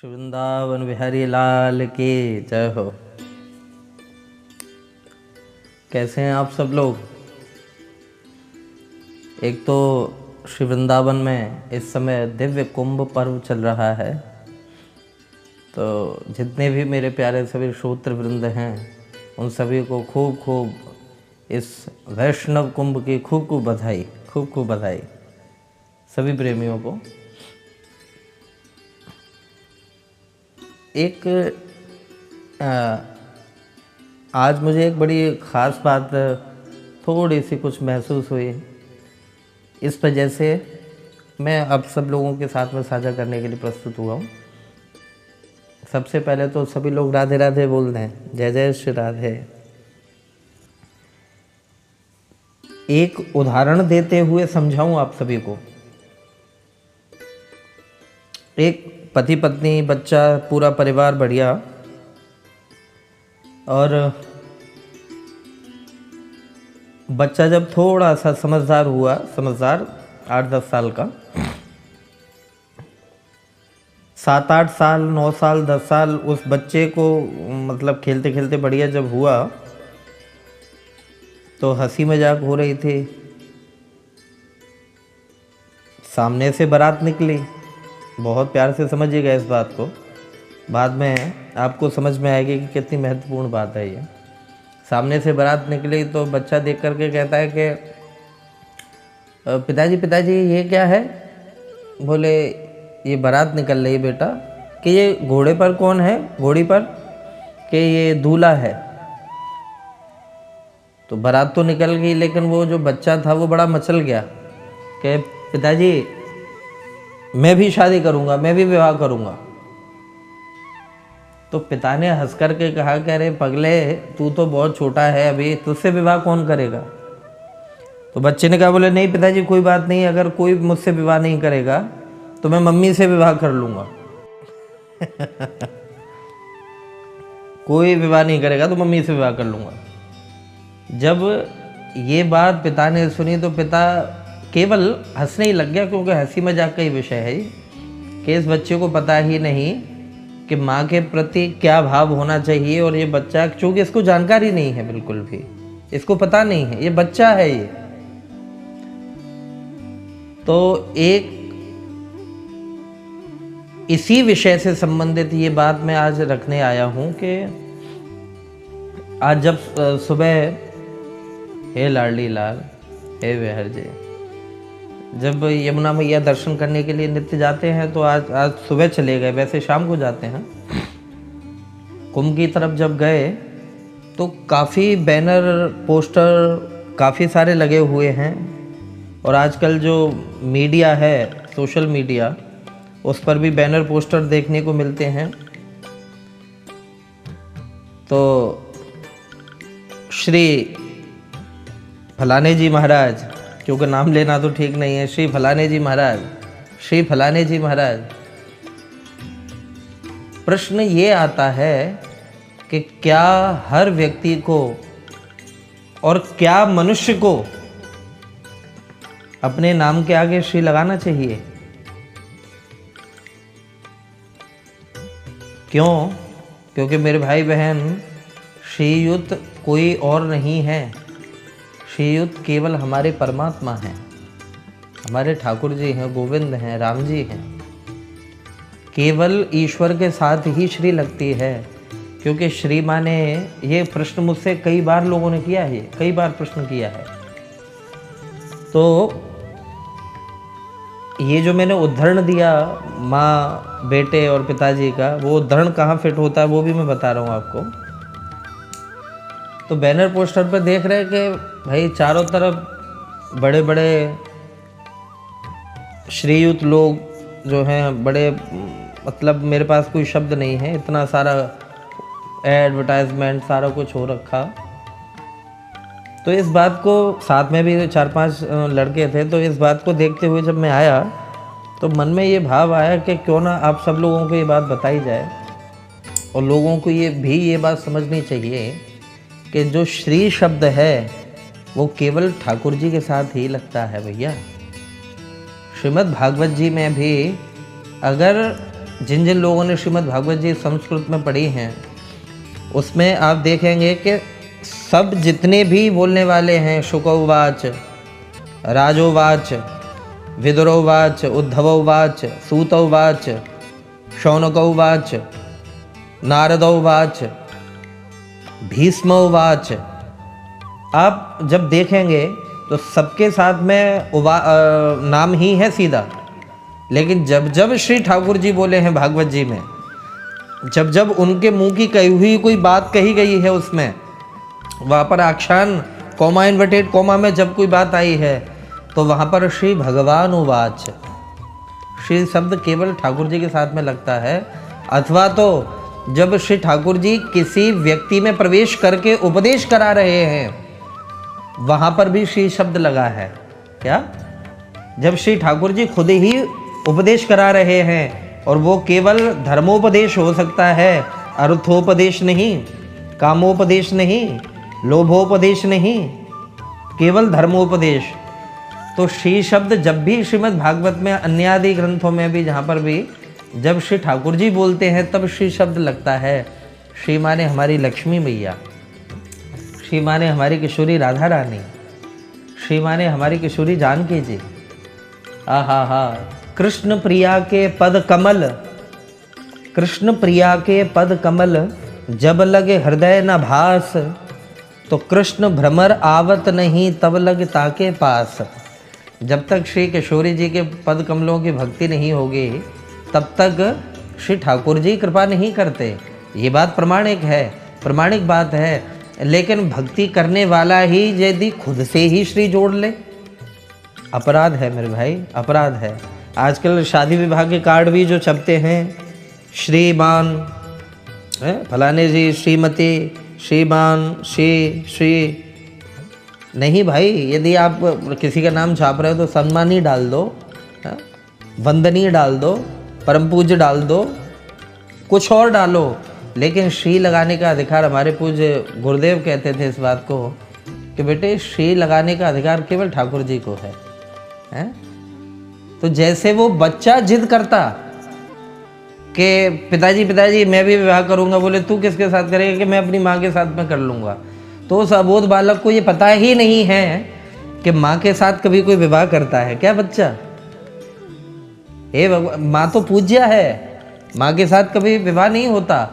श्री वृंदावन बिहारी लाल की जय हो। कैसे हैं आप सब लोग। एक तो श्री वृंदावन में इस समय दिव्य कुंभ पर्व चल रहा है, तो जितने भी मेरे प्यारे सभी श्रोत्र वृंद हैं उन सभी को खूब खूब इस वैष्णव कुंभ की खूब खूब बधाई, खूब खूब बधाई सभी प्रेमियों को। एक आज मुझे एक बड़ी ख़ास बात थोड़ी सी कुछ महसूस हुई, इस वजह से मैं अब सब लोगों के साथ में साझा करने के लिए प्रस्तुत हुआ हूँ। सबसे पहले तो सभी लोग राधे राधे बोल दें, जय जय श्री राधे। एक उदाहरण देते हुए समझाऊं आप सभी को। एक पति पत्नी बच्चा पूरा परिवार बढ़िया, और बच्चा जब थोड़ा सा समझदार हुआ, समझदार 8-10 साल का, 7-8 साल 9 साल 10 साल उस बच्चे को मतलब खेलते खेलते बढ़िया जब हुआ तो हंसी मजाक हो रही थी। सामने से बारात निकली, बहुत प्यार से समझिएगा इस बात को, बाद में आपको समझ में आएगी कि कितनी महत्वपूर्ण बात है ये। सामने से बारात निकली तो बच्चा देख करके कहता है कि पिताजी ये क्या है। बोले ये बारात निकल रही बेटा। कि ये घोड़े पर कौन है, घोड़ी पर। कि ये दूल्हा है। तो बारात तो निकल गई, लेकिन वो जो बच्चा था वो बड़ा मचल गया कि पिताजी मैं भी शादी करूंगा, मैं भी विवाह करूंगा। तो पिता ने हंस कर के कहा कि अरे पगले, तू तो बहुत छोटा है अभी, तुझसे विवाह कौन करेगा। तो बच्चे ने कहा, बोले नहीं पिताजी कोई बात नहीं, अगर कोई मुझसे विवाह नहीं करेगा तो मैं मम्मी से विवाह कर लूँगा। कोई विवाह नहीं करेगा तो मम्मी से विवाह कर लूँगा। जब ये बात पिता ने सुनी तो पिता केवल हंसने ही लग गया, क्योंकि हंसी मजाक का ही विषय है कि इस बच्चे को पता ही नहीं कि माँ के प्रति क्या भाव होना चाहिए। और ये बच्चा, चूँकि इसको जानकारी नहीं है, बिल्कुल भी इसको पता नहीं है, ये बच्चा है ये। तो एक इसी विषय से संबंधित ये बात मैं आज रखने आया हूँ कि आज जब सुबह, हे लाडली लाल, हे विहर जी, जब यमुना मैया दर्शन करने के लिए नित्य जाते हैं तो आज सुबह चले गए, वैसे शाम को जाते हैं। कुंभ की तरफ जब गए तो काफ़ी बैनर पोस्टर काफ़ी सारे लगे हुए हैं, और आजकल जो मीडिया है, सोशल मीडिया, उस पर भी बैनर पोस्टर देखने को मिलते हैं। तो श्री फलाने जी महाराज, क्योंकि नाम लेना तो ठीक नहीं है, श्री फलाने जी महाराज, श्री फलाने जी महाराज। प्रश्न ये आता है कि क्या हर व्यक्ति को और क्या मनुष्य को अपने नाम के आगे श्री लगाना चाहिए। क्यों? क्योंकि मेरे भाई बहन, श्रीयुत कोई और नहीं है, श्रीयुत केवल हमारे परमात्मा हैं, हमारे ठाकुर जी हैं, गोविंद हैं, राम जी हैं। केवल ईश्वर के साथ ही श्री लगती है। क्योंकि श्री माने, ये प्रश्न मुझसे कई बार लोगों ने किया है, कई बार प्रश्न किया है। तो ये जो मैंने उदाहरण दिया माँ, बेटे और पिताजी का, वो उदाहरण कहाँ फिट होता है वो भी मैं बता रहा हूँ आपको। तो बैनर पोस्टर पर देख रहे हैं कि भाई चारों तरफ बड़े बड़े श्रीयुत लोग जो हैं, बड़े, मतलब मेरे पास कोई शब्द नहीं है, इतना सारा एडवर्टाइजमेंट सारा कुछ हो रखा। तो इस बात को, साथ में भी 4-5 लड़के थे, तो इस बात को देखते हुए जब मैं आया तो मन में ये भाव आया कि क्यों ना आप सब लोगों को ये बात बताई जाए, और लोगों को ये बात समझनी चाहिए कि जो श्री शब्द है वो केवल ठाकुर जी के साथ ही लगता है भैया। श्रीमद् भागवत जी में भी अगर जिन जिन लोगों ने श्रीमद् भागवत जी संस्कृत में पढ़ी हैं उसमें आप देखेंगे कि सब जितने भी बोलने वाले हैं, शुकोवाच, राजोवाच, विदुरोवाच, उद्धवोवाच, सूतोवाच, शौनकोवाच, नारदोवाच, भीष्मोवाच, आप जब देखेंगे तो सबके साथ में नाम ही है सीधा। लेकिन जब जब श्री ठाकुर जी बोले हैं भागवत जी में, जब जब उनके मुंह की कही हुई कोई बात कही गई है उसमें, वहाँ पर आख्यान कॉमा इन्वर्टेड कॉमा में जब कोई बात आई है तो वहाँ पर श्री भगवान उवाच, श्री शब्द केवल ठाकुर जी के साथ में लगता है। अथवा तो जब श्री ठाकुर जी किसी व्यक्ति में प्रवेश करके उपदेश करा रहे हैं वहाँ पर भी श्री शब्द लगा है। क्या? जब श्री ठाकुर जी खुद ही उपदेश करा रहे हैं, और वो केवल धर्मोपदेश हो सकता है, अर्थोपदेश नहीं, कामोपदेश नहीं, लोभोपदेश नहीं, केवल धर्मोपदेश। तो श्री शब्द जब भी श्रीमद् भागवत में, अन्य आदि ग्रंथों में भी, जहाँ पर भी जब श्री ठाकुर जी बोलते हैं तब श्री शब्द लगता है। श्री माने हमारी लक्ष्मी मैया, श्री माने हमारी किशोरी राधा रानी, श्री माने हमारी किशोरी जानकी जी। आहा हा, कृष्ण प्रिया के पद कमल, कृष्ण प्रिया के पद कमल, जब लगे हृदय न भास, तो कृष्ण भ्रमर आवत नहीं तब लग ताके पास। जब तक श्री किशोरी जी के पद कमलों की भक्ति नहीं होगी तब तक श्री ठाकुर जी कृपा नहीं करते। ये बात प्रमाणिक है, प्रमाणिक बात है। लेकिन भक्ति करने वाला ही यदि खुद से ही श्री जोड़ ले, अपराध है मेरे भाई, अपराध है। आजकल शादी विवाह के कार्ड भी जो छपते हैं, श्रीमान फलाने जी, श्रीमती, श्रीमान, श्री नहीं भाई। यदि आप किसी का नाम छाप रहे हो तो सम्मानी डाल दो, वंदनीय डाल दो, परम पूज्य डाल दो, कुछ और डालो। लेकिन श्री लगाने का अधिकार, हमारे पूज्य गुरुदेव कहते थे इस बात को कि बेटे श्री लगाने का अधिकार केवल ठाकुर जी को है, हैं? तो जैसे वो बच्चा जिद करता कि पिताजी मैं भी विवाह करूंगा, बोले तू किसके साथ करेगा? कि मैं अपनी माँ के साथ में कर लूँगा। तो उस अबोध बालक को ये पता ही नहीं है कि माँ के साथ कभी कोई विवाह करता है क्या बच्चा? हे भगवान, माँ तो पूज्य है, माँ के साथ कभी विवाह नहीं होता।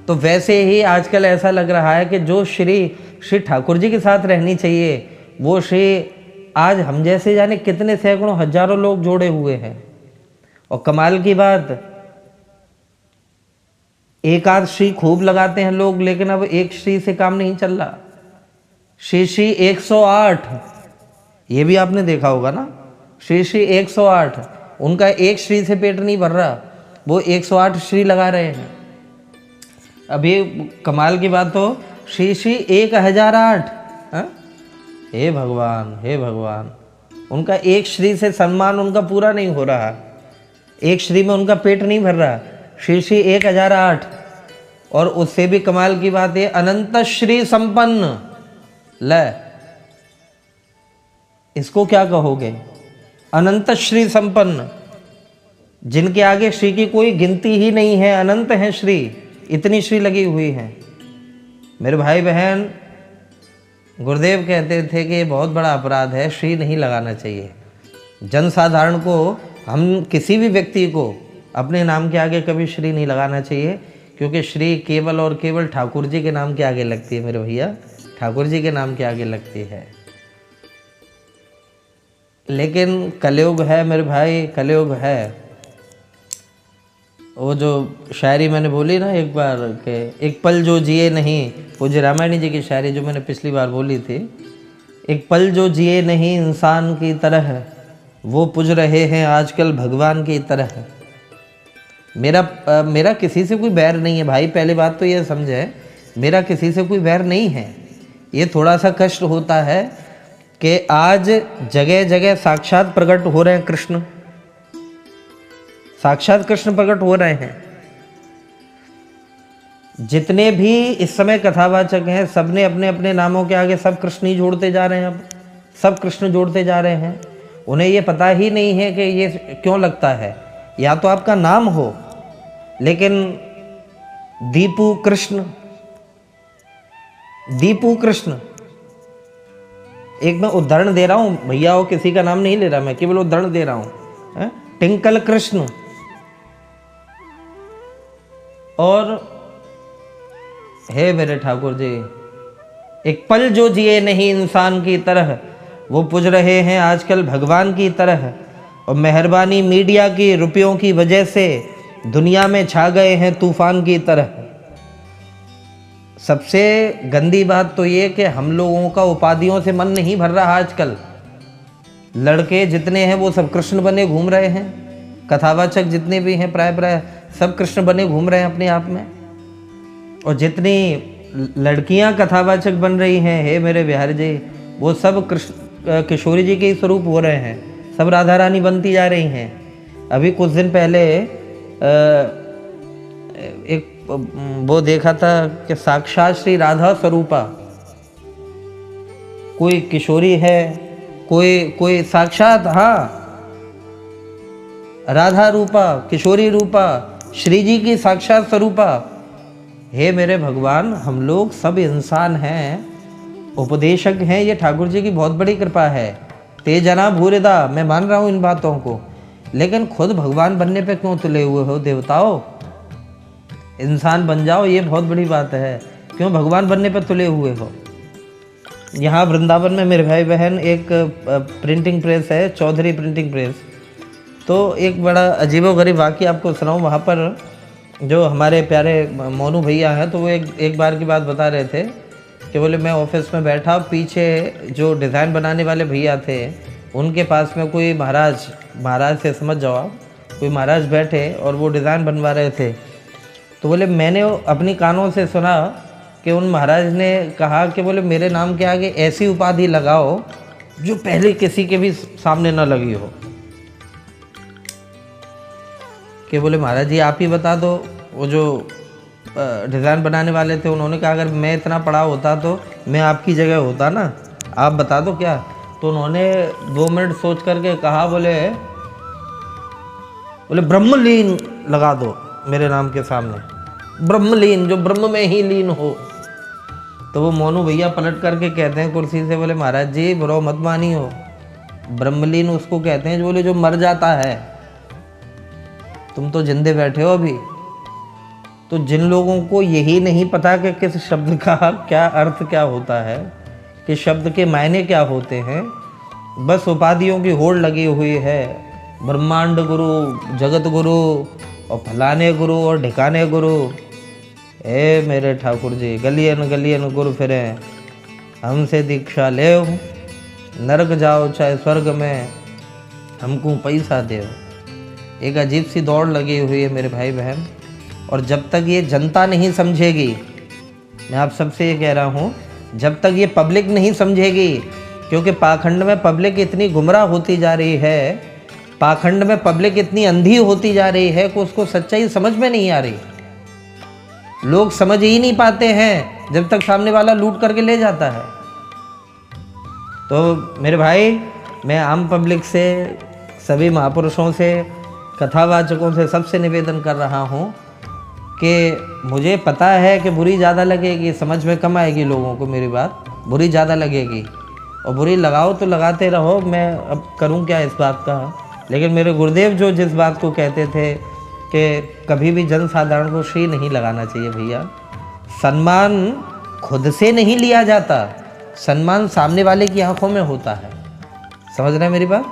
तो वैसे ही आजकल ऐसा लग रहा है कि जो श्री ठाकुर जी के साथ रहनी चाहिए वो श्री आज हम जैसे जाने कितने सैकड़ों हजारों लोग जोड़े हुए हैं। और कमाल की बात, एक आध श्री खूब लगाते हैं लोग, लेकिन अब एक श्री से काम नहीं चल रहा। श्री 108, ये भी आपने देखा होगा ना, श्री 108, उनका एक श्री से पेट नहीं भर रहा, वो 108 श्री लगा रहे हैं। अभी कमाल की बात तो श्री 1008। हे भगवान, हे भगवान, उनका एक श्री से सम्मान उनका पूरा नहीं हो रहा, एक श्री में उनका पेट नहीं भर रहा। श्री 1008, और उससे भी कमाल की बात है अनंत श्री संपन्न। ले, इसको क्या कहोगे? अनंत श्री संपन्न, जिनके आगे श्री की कोई गिनती ही नहीं है, अनंत है श्री, इतनी श्री लगी हुई है। मेरे भाई बहन, गुरुदेव कहते थे कि ये बहुत बड़ा अपराध है, श्री नहीं लगाना चाहिए। जनसाधारण को, हम किसी भी व्यक्ति को अपने नाम के आगे कभी श्री नहीं लगाना चाहिए, क्योंकि श्री केवल और केवल ठाकुर जी के नाम के आगे लगती है मेरे भैया, ठाकुर जी के नाम के आगे लगती है। लेकिन कलयुग है मेरे भाई, कलयुग है। वो जो शायरी मैंने बोली ना एक बार कि एक पल जो जिए नहीं, पूज्य रामायणी जी की शायरी जो मैंने पिछली बार बोली थी, एक पल जो जिए नहीं इंसान की तरह, वो पूज रहे हैं आजकल भगवान की तरह। मेरा किसी से कोई बैर नहीं है भाई, पहली बात तो ये समझे, मेरा किसी से कोई बैर नहीं है। ये थोड़ा सा कष्ट होता है कि आज जगह जगह साक्षात प्रकट हो रहे हैं कृष्ण, साक्षात कृष्ण प्रकट हो रहे हैं। जितने भी इस समय कथावाचक हैं सबने अपने अपने नामों के आगे सब कृष्ण ही जोड़ते जा रहे हैं, अब सब कृष्ण जोड़ते जा रहे हैं। उन्हें ये पता ही नहीं है कि ये क्यों लगता है। या तो आपका नाम हो लेकिन दीपू कृष्ण, एक मैं उदाहरण दे रहा हूं भैया, वो किसी का नाम नहीं ले रहा, मैं केवल उदाहरण दे रहा हूं। टिंकल कृष्ण और हे मेरे ठाकुर जी, एक पल जो जिए नहीं इंसान की तरह, वो पूज रहे हैं आजकल भगवान की तरह। और मेहरबानी मीडिया की, रुपयों की वजह से दुनिया में छा गए हैं तूफान की तरह। सबसे गंदी बात तो ये कि हम लोगों का उपाधियों से मन नहीं भर रहा आजकल। लड़के जितने हैं वो सब कृष्ण बने घूम रहे हैं, कथावाचक जितने भी हैं प्राय सब कृष्ण बने घूम रहे हैं अपने आप में। और जितनी लड़कियां कथावाचक बन रही हैं, हे मेरे बिहारी जी, वो सब कृष्ण किशोरी जी के ही स्वरूप हो रहे हैं, सब राधा रानी बनती जा रही हैं। अभी कुछ दिन पहले एक वो देखा था कि साक्षात श्री राधा स्वरूपा, कोई किशोरी है, कोई साक्षात, हाँ, राधा रूपा, किशोरी रूपा, श्री जी की साक्षात स्वरूपा। हे मेरे भगवान, हम लोग सब इंसान हैं, उपदेशक हैं, ये ठाकुर जी की बहुत बड़ी कृपा है। ते जना भूरिदा, मैं मान रहा हूँ इन बातों को, लेकिन खुद भगवान बनने पे क्यों तुले हुए हो देवताओं? इंसान बन जाओ, ये बहुत बड़ी बात है, क्यों भगवान बनने पे तुले हुए हो? यहाँ वृंदावन में मेरे भाई बहन एक प्रिंटिंग प्रेस है, चौधरी प्रिंटिंग प्रेस। तो एक बड़ा अजीबोगरीब वाक़या आपको सुनाऊँ। वहाँ पर जो हमारे प्यारे मोनू भैया हैं, तो वो एक बार की बात बता रहे थे कि बोले मैं ऑफिस में बैठा, पीछे जो डिज़ाइन बनाने वाले भैया थे उनके पास में कोई महाराज से समझ जाओ आप, कोई महाराज बैठे और वो डिज़ाइन बनवा रहे थे। तो बोले मैंने अपनी कानों से सुना कि उन महाराज ने कहा कि बोले मेरे नाम के आगे ऐसी उपाधि लगाओ जो पहले किसी के भी सामने न लगी हो। कि बोले महाराज जी आप ही बता दो। वो जो डिज़ाइन बनाने वाले थे उन्होंने कहा अगर मैं इतना पढ़ा होता तो मैं आपकी जगह होता ना, आप बता दो क्या। तो उन्होंने 2 मिनट सोच करके कहा, बोले ब्रह्मलीन लगा दो मेरे नाम के सामने, ब्रह्मलीन, जो ब्रह्म में ही लीन हो। तो वो मोनू भैया पलट करके कहते हैं कुर्सी से, बोले महाराज जी बुरा मत मानी हो, ब्रह्मलीन उसको कहते हैं जो बोले जो मर जाता है, तुम तो जिंदे बैठे हो अभी। तो जिन लोगों को यही नहीं पता कि किस शब्द का क्या अर्थ क्या होता है, कि शब्द के मायने क्या होते हैं, बस उपाधियों की होड़ लगी हुई है, ब्रह्मांड गुरु, जगत गुरु और फलाने गुरु और ढिकाने गुरु। ए मेरे ठाकुर जी, गलियन गलियन गुरु फिरे, हमसे दीक्षा ले, नरक जाओ चाहे स्वर्ग में, हमको पैसा दे। एक अजीब सी दौड़ लगी हुई है मेरे भाई बहन। और जब तक ये जनता नहीं समझेगी, मैं आप सबसे ये कह रहा हूँ, जब तक ये पब्लिक नहीं समझेगी, क्योंकि पाखंड में पब्लिक इतनी गुमराह होती जा रही है, पाखंड में पब्लिक इतनी अंधी होती जा रही है कि उसको सच्चाई समझ में नहीं आ रही। लोग समझ ही नहीं पाते हैं जब तक सामने वाला लूट करके ले जाता है। तो मेरे भाई, मैं आम पब्लिक से, सभी महापुरुषों से, कथावाचकों से, सबसे निवेदन कर रहा हूँ कि मुझे पता है कि बुरी ज़्यादा लगेगी, समझ में कम आएगी लोगों को मेरी बात, बुरी ज़्यादा लगेगी, और बुरी लगाओ तो लगाते रहो, मैं अब करूँ क्या इस बात का। लेकिन मेरे गुरुदेव जो जिस बात को कहते थे कि कभी भी जनसाधारण को श्री नहीं लगाना चाहिए भैया। सम्मान खुद से नहीं लिया जाता, सम्मान सामने वाले की आंखों में होता है। समझ रहे हैं मेरी बात?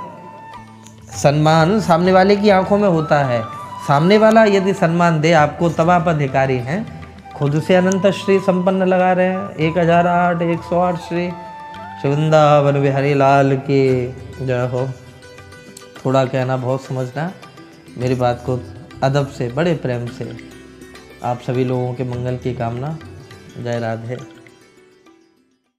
सम्मान सामने वाले की आंखों में होता है। सामने वाला यदि सम्मान दे आपको तब आप अधिकारी हैं। खुद से अनंत श्री संपन्न लगा रहे हैं, 1008 108 श्री वृंदावन बिहारी लाल की जय हो। थोड़ा कहना बहुत समझना, मेरी बात को अदब से, बड़े प्रेम से, आप सभी लोगों के मंगल की कामना। जय राधे।